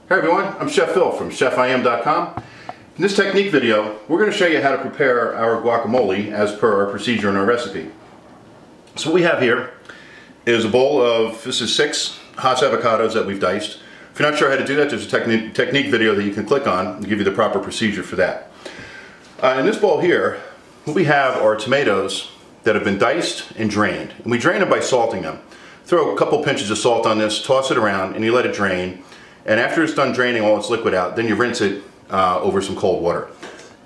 Hi everyone, I'm Chef Phil from chefim.com. In this technique video, we're going to show you how to prepare our guacamole as per our procedure in our recipe. So what we have here is a bowl of, this is 6 Hass avocados that we've diced. If you're not sure how to do that, there's a technique video that you can click on and give you the proper procedure for that. In this bowl here, what we have are tomatoes that have been diced and drained. And we drain them by salting them. Throw a couple pinches of salt on this, toss it around, and you let it drain. And after it's done draining all its liquid out, then you rinse it over some cold water.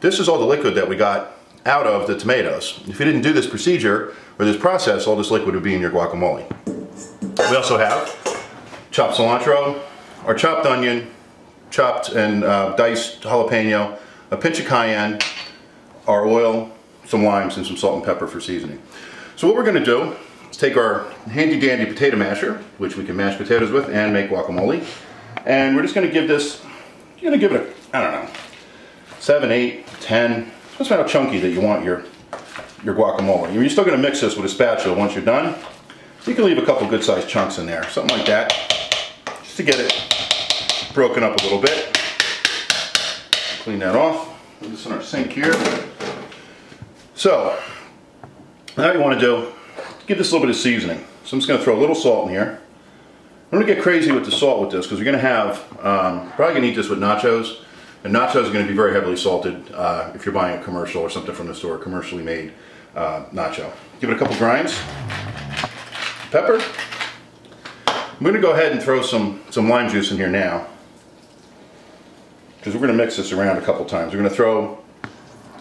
This is all the liquid that we got out of the tomatoes. If you didn't do this procedure or this process, all this liquid would be in your guacamole. We also have chopped cilantro, our chopped onion, chopped and diced jalapeno, a pinch of cayenne, our oil, some limes, and some salt and pepper for seasoning. So what we're going to do is take our handy dandy potato masher, which we can mash potatoes with and make guacamole. And we're just going to give this, you're going to give it a, I don't know, 7, 8, 10. Depends on how chunky that you want your guacamole. You're still going to mix this with a spatula once you're done. You can leave a couple good sized chunks in there, something like that, just to get it broken up a little bit. Clean that off. Put this in our sink here. So, now you want to do, give this a little bit of seasoning. So I'm just going to throw a little salt in here. I'm going to get crazy with the salt with this because we're going to have, probably going to eat this with nachos. And nachos are going to be very heavily salted if you're buying a commercial or something from the store, commercially made nacho. Give it a couple grinds. Pepper. I'm going to go ahead and throw some lime juice in here now, because we're going to mix this around a couple times. We're going to throw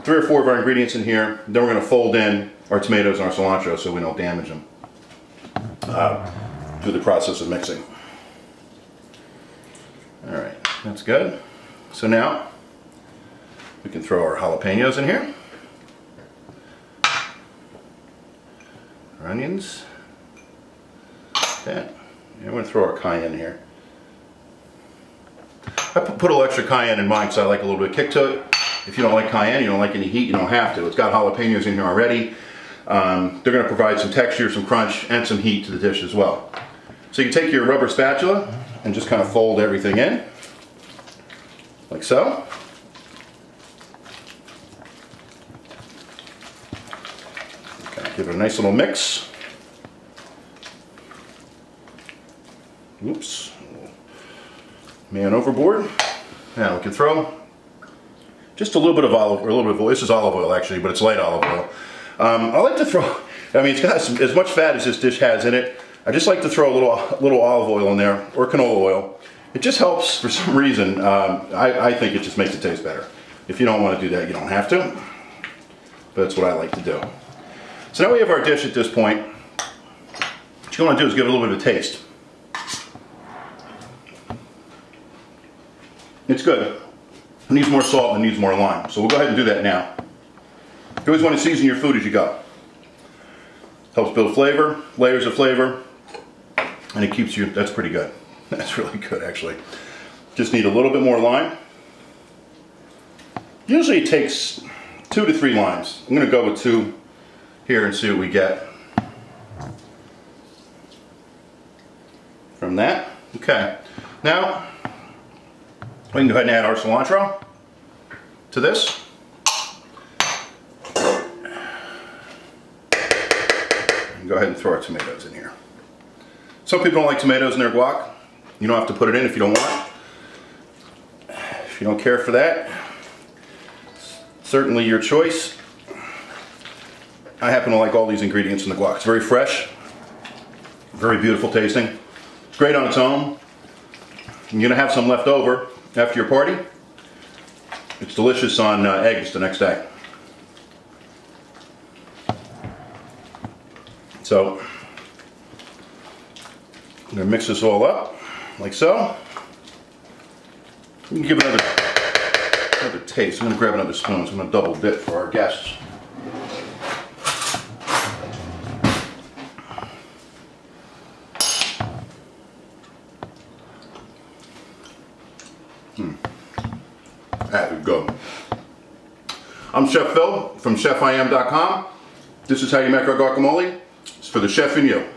3 or 4 of our ingredients in here. Then we're going to fold in our tomatoes and our cilantro so we don't damage them through the process of mixing. Alright, that's good. So now we can throw our jalapenos in here, our onions, that. And we're going to throw our cayenne in here. I put a little extra cayenne in mine because I like a little bit of kick to it. If you don't like cayenne, you don't like any heat, you don't have to. It's got jalapenos in here already. They're going to provide some texture, some crunch, and some heat to the dish as well. So you can take your rubber spatula and just kind of fold everything in, like so. Okay, give it a nice little mix. Oops, man overboard. Now we can throw just a little bit of olive, or a little bit of oil. This is olive oil actually, but it's light olive oil. I like to throw, I mean, it's got as much fat as this dish has in it. I just like to throw a little olive oil in there, or canola oil. It just helps for some reason. I think it just makes it taste better. If you don't want to do that, you don't have to. But that's what I like to do. So now we have our dish at this point. What you want to do is give it a little bit of a taste. It's good. It needs more salt and it needs more lime. So we'll go ahead and do that now. You always want to season your food as you go. Helps build flavor, layers of flavor, and it keeps you, that's pretty good. That's really good actually. Just need a little bit more lime. Usually it takes 2 to 3 limes. I'm going to go with 2 here and see what we get from that. Okay, now we can go ahead and add our cilantro to this. And go ahead and throw our tomatoes in here. Some people don't like tomatoes in their guac. You don't have to put it in if you don't want. If you don't care for that, certainly your choice. I happen to like all these ingredients in the guac. It's very fresh, very beautiful tasting. It's great on its own. You're gonna have some left over after your party. It's delicious on eggs the next day. So I'm going to mix this all up like so. You can give it another taste. I'm going to grab another spoon, so I'm going to double dip for our guests. That would go. I'm Chef Phil from chefim.com. This is how you make our guacamole. It's for the chef in you.